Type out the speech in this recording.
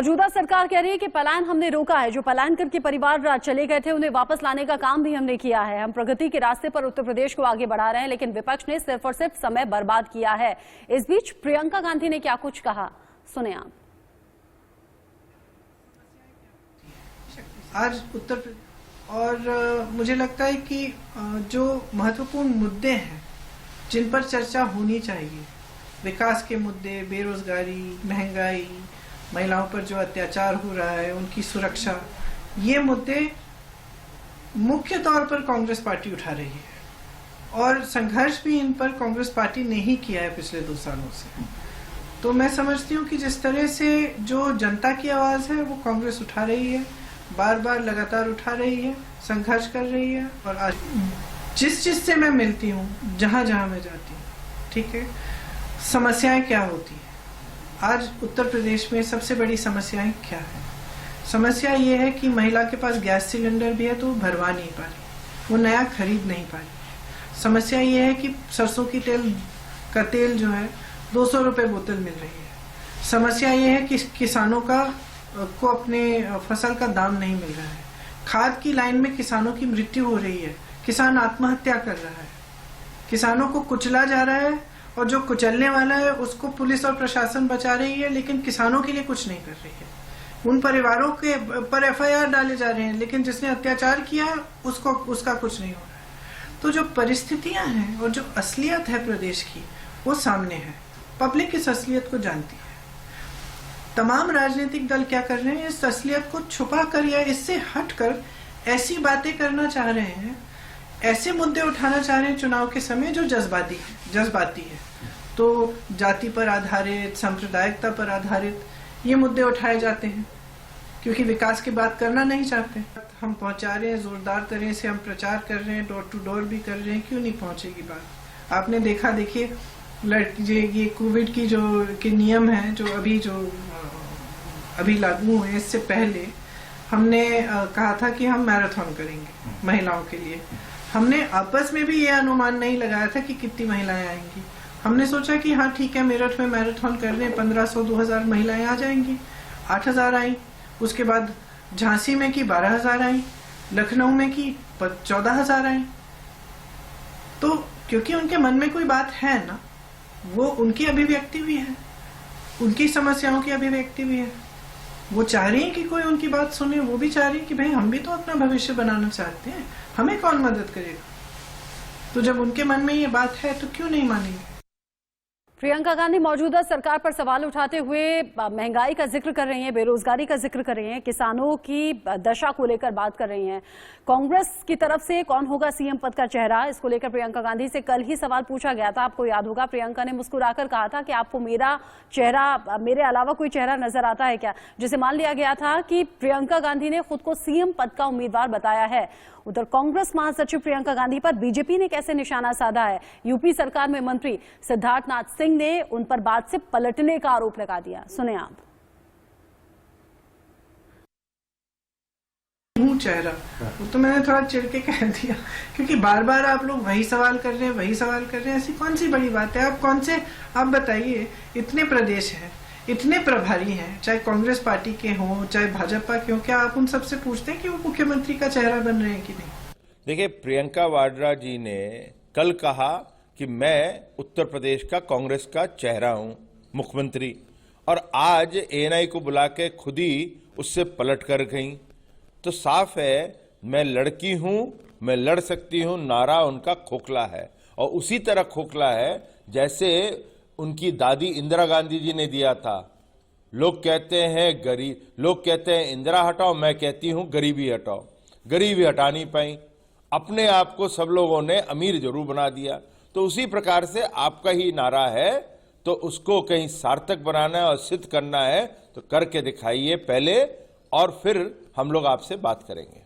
मौजूदा सरकार कह रही है कि पलायन हमने रोका है। जो पलायन करके परिवार चले गए थे उन्हें वापस लाने का काम भी हमने किया है। हम प्रगति के रास्ते पर उत्तर प्रदेश को आगे बढ़ा रहे हैं, लेकिन विपक्ष ने सिर्फ और सिर्फ समय बर्बाद किया है। इस बीच प्रियंका गांधी ने क्या कुछ कहा, सुने आप। आज उत्तर प्रदेश और मुझे लगता है कि जो महत्वपूर्ण मुद्दे हैं जिन पर चर्चा होनी चाहिए, विकास के मुद्दे, बेरोजगारी, महंगाई, महिलाओं पर जो अत्याचार हो रहा है, उनकी सुरक्षा, ये मुद्दे मुख्य तौर पर कांग्रेस पार्टी उठा रही है और संघर्ष भी इन पर कांग्रेस पार्टी ने ही किया है पिछले 2 सालों से। तो मैं समझती हूँ कि जिस तरह से जो जनता की आवाज है वो कांग्रेस उठा रही है, बार बार लगातार उठा रही है, संघर्ष कर रही है। और आज जिस चीज से मैं मिलती हूँ, जहां जहां मैं जाती हूँ, ठीक है, समस्याएं क्या होती है। आज उत्तर प्रदेश में सबसे बड़ी समस्याएं क्या है? समस्या ये है कि महिला के पास गैस सिलेंडर भी है तो वो भरवा नहीं पा रही, वो नया खरीद नहीं पा रही। समस्या ये है कि सरसों की तेल का तेल जो है 200 रुपए बोतल मिल रही है। समस्या ये है कि किसानों को अपने फसल का दाम नहीं मिल रहा है। खाद की लाइन में किसानों की मृत्यु हो रही है, किसान आत्महत्या कर रहा है, किसानों को कुचला जा रहा है और जो कुचलने वाला है उसको पुलिस और प्रशासन बचा रही है, लेकिन किसानों के लिए कुछ नहीं कर रही है। उन परिवारों के पर FIR डाले जा रहे हैं, लेकिन जिसने अत्याचार किया उसका कुछ नहीं हो रहा है। तो जो परिस्थितियां हैं और जो असलियत है प्रदेश की, वो सामने है। पब्लिक इस असलियत को जानती है। तमाम राजनीतिक दल क्या कर रहे हैं, इस असलियत को छुपा कर या इससे हटकर ऐसी बातें करना चाह रहे हैं, ऐसे मुद्दे उठाना चाह रहे हैं चुनाव के समय जो जज्बाती है। तो जाति पर आधारित, सांप्रदायिकता पर आधारित ये मुद्दे उठाए जाते हैं, क्योंकि विकास की बात करना नहीं चाहते। हम पहुंचा रहे हैं, जोरदार तरह से हम प्रचार कर रहे हैं, डोर टू डोर भी कर रहे हैं, क्यों नहीं पहुंचेगी बात। आपने देखा, देखिए ये कोविड की के नियम हैं जो अभी लागू हुए, इससे पहले हमने कहा था कि हम मैराथन करेंगे महिलाओं के लिए। हमने आपस में भी ये अनुमान नहीं लगाया था कि कितनी महिलाएं आएंगी। हमने सोचा कि हाँ ठीक है, मेरठ में मैराथन कर रहे हैं, 1500-2000 महिलाएं आ जाएंगी। 8000 आई, उसके बाद झांसी में की 12000 आई, लखनऊ में की 14000 आई। तो क्योंकि उनके मन में कोई बात है ना, वो उनकी अभिव्यक्ति भी है, उनकी समस्याओं की अभिव्यक्ति भी है। वो चाह रही है कि कोई उनकी बात सुने, वो भी चाह रही है कि भाई हम भी तो अपना भविष्य बनाना चाहते हैं, हमें कौन मदद करेगा। तो जब उनके मन में ये बात है तो क्यों नहीं मानेंगे। प्रियंका गांधी मौजूदा सरकार पर सवाल उठाते हुए महंगाई का जिक्र कर रही हैं, बेरोजगारी का जिक्र कर रही हैं, किसानों की दशा को लेकर बात कर रही हैं। कांग्रेस की तरफ से कौन होगा सीएम पद का चेहरा, इसको लेकर प्रियंका गांधी से कल ही सवाल पूछा गया था। आपको याद होगा, प्रियंका ने मुस्कुराकर कहा था कि आपको मेरा चेहरा, मेरे अलावा कोई चेहरा नजर आता है क्या, जिसे मान लिया गया था कि प्रियंका गांधी ने खुद को सीएम पद का उम्मीदवार बताया है। उधर कांग्रेस महासचिव प्रियंका गांधी पर बीजेपी ने कैसे निशाना साधा है। यूपी सरकार में मंत्री सिद्धार्थनाथ सिंह ने उन पर बात से पलटने का आरोप लगा दिया, सुने आप। चेहरा वो तो मैंने थोड़ा चिढ़ के कह दिया, क्योंकि बार बार आप लोग वही सवाल कर रहे हैं, ऐसी कौन सी बड़ी बात है। आप बताइए, इतने प्रदेश हैं, इतने प्रभारी हैं, चाहे कांग्रेस पार्टी के हों चाहे भाजपा के हों, क्या आप उन सबसे पूछते हैं कि वो मुख्यमंत्री का चेहरा बन रहे हैं कि नहीं। देखिए, प्रियंका वाड्रा जी ने कल कहा कि मैं उत्तर प्रदेश का कांग्रेस का चेहरा हूं, मुख्यमंत्री, और आज ANI को बुला के खुद ही उससे पलट कर गई। तो साफ है, मैं लड़की हूं, मैं लड़ सकती हूं, नारा उनका खोखला है, और उसी तरह खोखला है जैसे उनकी दादी इंदिरा गांधी जी ने दिया था। लोग कहते हैं इंदिरा हटाओ, मैं कहती हूं गरीबी हटाओ। गरीबी हटा नहीं पाई, अपने आप को सब लोगों ने अमीर जरूर बना दिया। तो उसी प्रकार से आपका ही नारा है, तो उसको कहीं सार्थक बनाना है और सिद्ध करना है, तो करके दिखाइए पहले, और फिर हम लोग आपसे बात करेंगे।